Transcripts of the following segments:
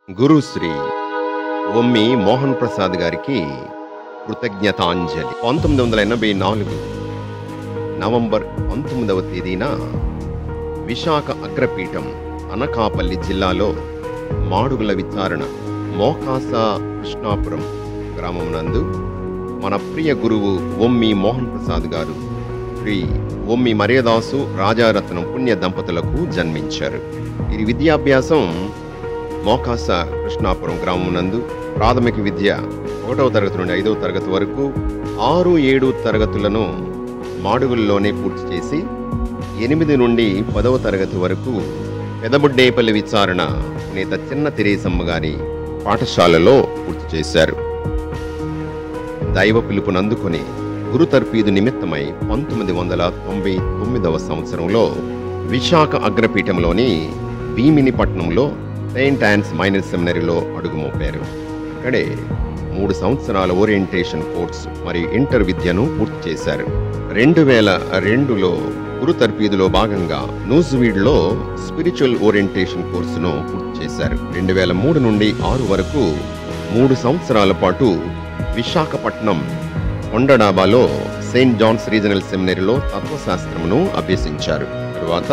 గురుశ్రీ ఒమ్మి మోహన్ ప్రసాద్ గారికి కృతజ్ఞతాంజలి. 1984 నవంబర్ 19వ తేదీన విశాఖ అగ్రపీఠం అనకాపల్లి జిల్లాలో మాడుగుల విచారణ మోకాస కృష్ణాపురం గ్రామం నందు మన ప్రియ గురువు ఒమ్మి మోహన్ ప్రసాద్ గారు శ్రీ ఒమ్మి మరియదాసు రాజారత్నం పుణ్య దంపతులకు జన్మించారు. వీరి విద్యాభ్యాసం మోకాస కృష్ణాపురం గ్రామం నందు ప్రాథమిక విద్య 1వ తరగతి నుండి 5వ తరగతి వరకు 6, 7 తరగతులను మాడుగుల్లోనే పూర్తి చేసి 8 నుండి 10వ తరగతి వరకు పెదబుడ్డేపల్లి విచారణ నేత చిన్న తెరేసమ్మ గారి పాఠశాలలో పూర్తి చేశారు. దైవ పిలుపునందుకొని గురుతర్పీదు నిమిత్తమై 1999వ సంవత్సరంలో విశాఖ అగ్రపీఠంలోని భీమినిపట్నంలో సెయింట్ యాన్స్ మైనర్ సెమినరీలో అడుగుమోపారు. అక్కడే 3 సంవత్సరాల ఓరియంటేషన్ కోర్సు మరియు ఇంటర్ విద్యను పూర్తి చేశారు. 2002లో గురుతర్పీదులో భాగంగా నూజివీడ్లో స్పిరిచువల్ ఓరియంటేషన్ కోర్సును పూర్తి చేశారు. 2003 నుండి 6 వరకు 3 సంవత్సరాల పాటు విశాఖపట్నం కొండడాబాలో సెయింట్ జాన్స్ రీజనల్ సెమినరీలో తత్వశాస్త్రమును అభ్యసించారు. తరువాత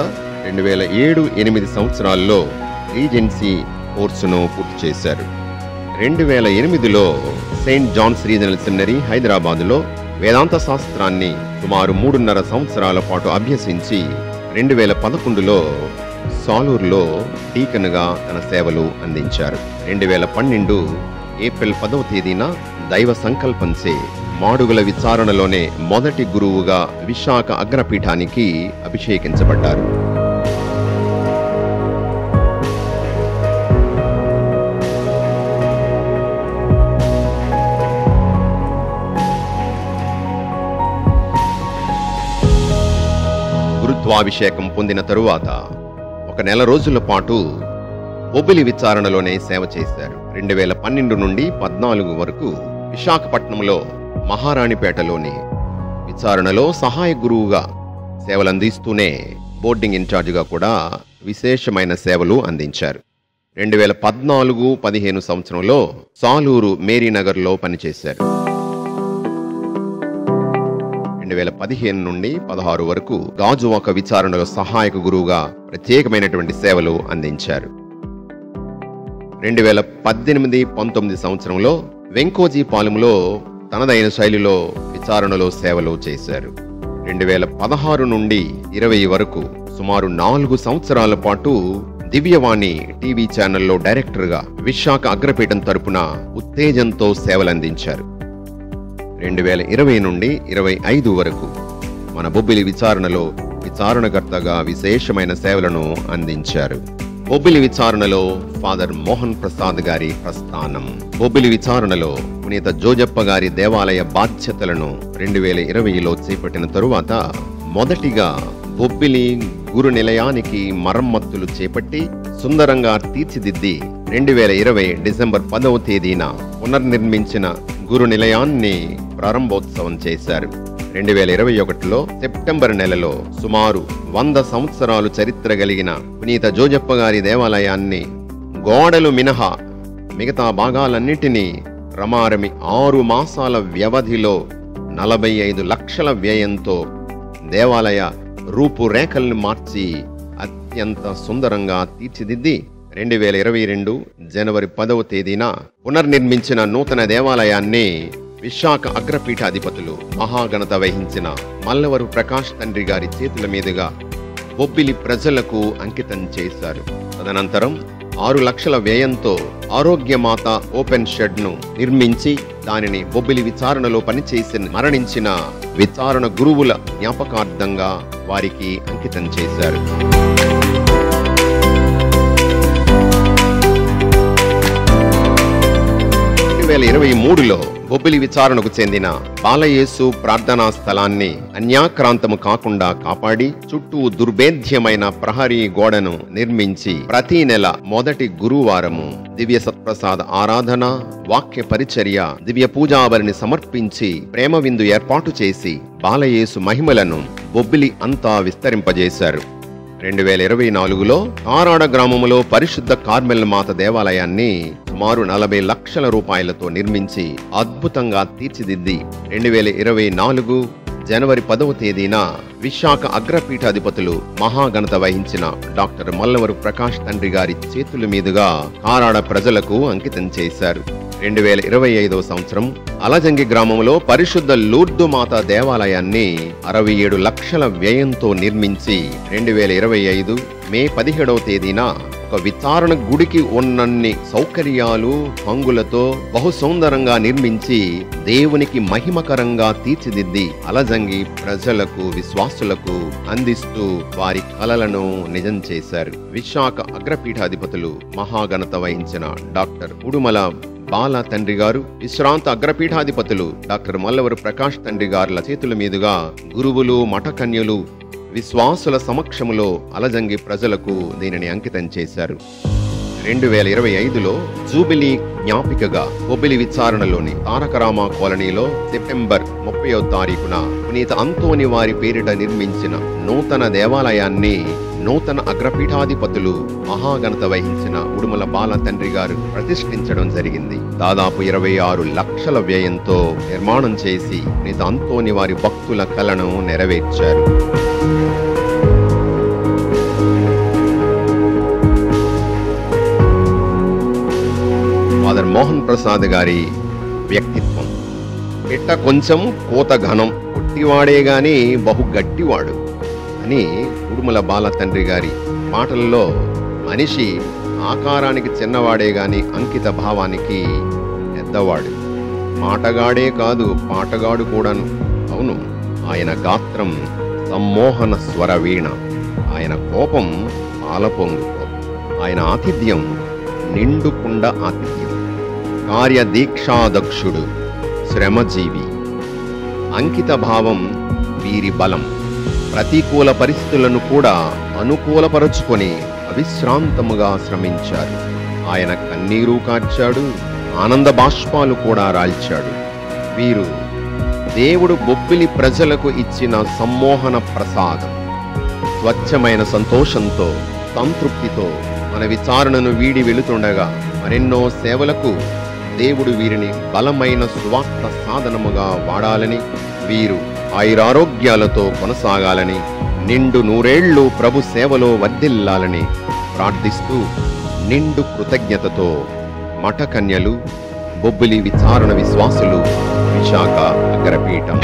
2007-8 సంవత్సరాల్లో రీజెన్సీ కోర్సును పూర్తి చేశారు. 2008లో సెయింట్ జాన్స్ రీజనల్ సెమినరీ హైదరాబాదులో వేదాంత శాస్త్రాన్ని సుమారు 3.5 సంవత్సరాల పాటు అభ్యసించి 2011లో సాలూరులో డీకన్గా తన సేవలు అందించారు. 2012 ఏప్రిల్ 10వ తేదీన దైవ సంకల్పంచే మాడుగుల విచారణలోనే మొదటి గురువుగా విశాఖ అగ్రపీఠానికి అభిషేకించబడ్డారు. గురుత్వాభిషేకం పొందిన తరువాత 1 నెల రోజుల పాటు బొబ్బిలి విచారణలోనే సేవ చేశారు. 2012 నుండి 14 వరకు విశాఖపట్నంలో మహారాణిపేటలోని విచారణలో సహాయ గురువుగా సేవలందిస్తూనే బోర్డింగ్ ఇన్ఛార్జిగా కూడా విశేషమైన సేవలు అందించారు. 2014-15 సంవత్సరంలో సాలూరు మేరీనగర్లో పనిచేశారు. 2015 నుండి 16 వరకు గాజువాక విచారణలో సహాయక గురువుగా ప్రత్యేకమైనటువంటి సేవలు అందించారు. 2018-19 సంవత్సరంలో వెంకోజీపాలెంలో తనదైన శైలిలో విచారణలో సేవలు చేశారు. 2016 నుండి 20 వరకు సుమారు 4 సంవత్సరాల పాటు దివ్యవాణి టీవీ ఛానల్లో డైరెక్టర్గా విశాఖ అగ్రపీఠం తరపున ఉత్తేజంతో సేవలందించారు. 2020 నుండి 25 వరకు మన బొబ్బిలి విచారణలో విచారణకర్తగా విశేషమైన సేవలను అందించారు. బొబ్బిలి విచారణలో ఫాదర్ మోహన్ ప్రసాద్ గారి ప్రస్థానం. బొబ్బిలి విచారణలో పునీత జోజప్ప గారి దేవాలయ బాధ్యతలను 2020లో చేపట్టిన తరువాత మొదటిగా బొబ్బిలి గురు నిలయానికి మరమ్మతులు చేపట్టి సుందరంగా తీర్చిదిద్ది 2020 డిసెంబర్ 10వ తేదీన పునర్నిర్మించిన గురు నిలయాన్ని ప్రారంభోత్సవం చేశారు. 2021లో సెప్టెంబర్ నెలలో సుమారు 100 సంవత్సరాలు చరిత్ర కలిగిన పునీత జోజప్ప గారి దేవాలయాన్ని గోడలు మినహా మిగతా భాగాలన్నిటినీ రమారమి 6 మాసాల వ్యవధిలో 45 లక్షల వ్యయంతో దేవాలయ రూపురేఖల్ని మార్చి అత్యంత సుందరంగా తీర్చిదిద్ది 2022 జనవరి 10వ తేదీన పునర్నిర్మించిన నూతన దేవాలయాన్ని విశాఖ అగ్రపీఠాధిపతులు మహాఘనత వహించిన మల్లవరు ప్రకాష్ తండ్రి గారి చేతుల మీదుగా బొబ్బిలి ప్రజలకు అంకితం చేశారు. తదనంతరం 6 లక్షల వ్యయంతో ఆరోగ్యమాత ఓపెన్ షెడ్ను నిర్మించి దానిని బొబ్బిలి విచారణలో పనిచేసి మరణించిన విచారణ గురువుల జ్ఞాపకార్థంగా వారికి అంకితం చేశారు. 2023లో బొబ్బిలి విచారణకు చెందిన బాలయేసు ప్రార్థనా స్థలాన్ని అన్యాక్రాంతము కాకుండా కాపాడి చుట్టూ దుర్భేద్యమైన ప్రహరీ గోడను నిర్మించి ప్రతి నెల మొదటి గురువారము దివ్య సత్ప్రసాద ఆరాధన, వాక్య పరిచర్య, దివ్య పూజావరిని సమర్పించి ప్రేమ విందు ఏర్పాటు చేసి బాలయేసు మహిమలను బొబ్బిలి అంతా విస్తరింపజేశారు. 2024లో కారాడ గ్రామంలో పరిశుద్ధ కార్మెల్ మాత దేవాలయాన్ని సుమారు 40 లక్షల రూపాయలతో నిర్మించి అద్భుతంగా తీర్చిదిద్ది 2024 జనవరి 10వ తేదీన విశాఖ అగ్రపీఠాధిపతులు మహాఘనత వహించిన డాక్టర్ మల్లవరు ప్రకాష్ తండ్రి గారి చేతుల మీదుగా కారాడ ప్రజలకు అంకితం చేశారు. 2025వ సంవత్సరం అలజంగి గ్రామంలో పరిశుద్ధ లూర్దు మాత దేవాలయాన్ని 67 లక్షల వ్యయంతో నిర్మించి 2025 మే 17వ తేదీన ఒక విచారణ గుడికి ఉన్నన్ని సౌకర్యాలు హంగులతో బహు సుందరంగా నిర్మించి దేవునికి మహిమకరంగా తీర్చిదిద్ది అలజంగి ప్రజలకు విశ్వాసులకు అందిస్తూ వారి కలలను నిజం చేశారు. విశాఖ అగ్రపీఠాధిపతులు మహాఘనత వహించిన డాక్టర్ ఉడుమల బాల తండ్రి గారు, విశ్రాంత అగ్రపీఠాధిపతులు డాక్టర్ మల్లవరు ప్రకాష్ తండ్రి గారుల చేతుల మీదుగా గురువులు మఠకన్యలు విశ్వాసుల సమక్షములో అలజంగి ప్రజలకు దీనిని అంకితం చేశారు. 2025లో జూబిలీ జ్ఞాపికగా బొబ్బిలి విచారణలోని తారకరామ కాలనీలో సెప్టెంబర్ 30వ తారీఖున పునీత అంతోని వారి పేరిట నిర్మించిన నూతన దేవాలయాన్ని నూతన అగ్రపీఠాధిపతులు మహాఘనత వహించిన ఉడుమల బాల తండ్రి గారు ప్రతిష్ఠించడం జరిగింది. దాదాపు 26 లక్షల వ్యయంతో నిర్మాణం చేసి పునీత అంతోని వారి భక్తుల కలను నెరవేర్చారు. ఫాదర్ మోహన్ ప్రసాద్ గారి వ్యక్తిత్వం పెట్ట కొంచెం కోత ఘనం, కొట్టివాడే గాని బహు గట్టివాడు అని ఉడుమల బాల తండ్రి గారి మాటల్లో మనిషి ఆకారానికి చిన్నవాడే గాని అంకిత భావానికి పెద్దవాడు, మాటగాడే కాదు పాటగాడు కూడాను. అవును, ఆయన గాత్రం సమ్మోహన స్వర వీణ, ఆయన కోపం పాలపొంగు కోపం, ఆయన ఆతిథ్యం నిండుకుండ ఆతిథ్యం, కార్యదీక్షాదక్షుడు, శ్రమజీవి, అంకిత భావం వీరి బలం. ప్రతికూల పరిస్థితులను కూడా అనుకూలపరుచుకొని అవిశ్రాంతముగా శ్రమించారు. ఆయన కన్నీరు కార్చాడు, ఆనంద బాష్పాలు కూడా రాల్చాడు. వీరు దేవుడు బొబ్బిలి ప్రజలకు ఇచ్చిన సమ్మోహన ప్రసాదం. స్వచ్ఛమైన సంతోషంతో సంతృప్తితో మన విచారణను వీడి వెళుతుండగా మరెన్నో సేవలకు దేవుడు వీరిని బలమైన సువార్త సాధనముగా వాడాలని, వీరు ఆయురారోగ్యాలతో కొనసాగాలని, నిండు 100 ఏళ్లు ప్రభు సేవలో వర్ధిల్లాలని ప్రార్థిస్తూ నిండు కృతజ్ఞతతో మఠకన్యలు, బొబ్బిలి విచారణ విశ్వాసులు, విశాఖ అగ్రపీఠం.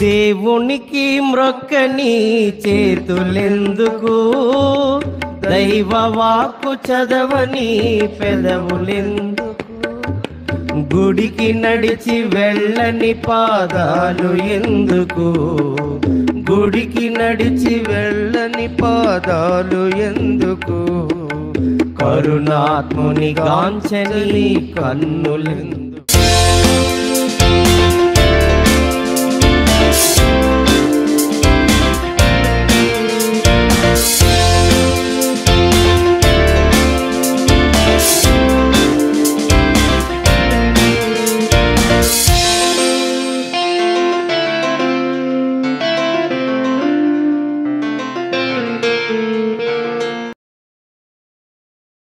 దేవునికి మ్రొక్కని చేతులెందుకు, దైవ వాక్కు చదవని పెదవులెందుకు, గుడికి నడిచి వెళ్ళని పాదాలు ఎందుకు, గుడికి నడిచి వెళ్ళని పాదాలు ఎందుకు, కరుణాత్ముని కాంచని కన్నులెందుకు.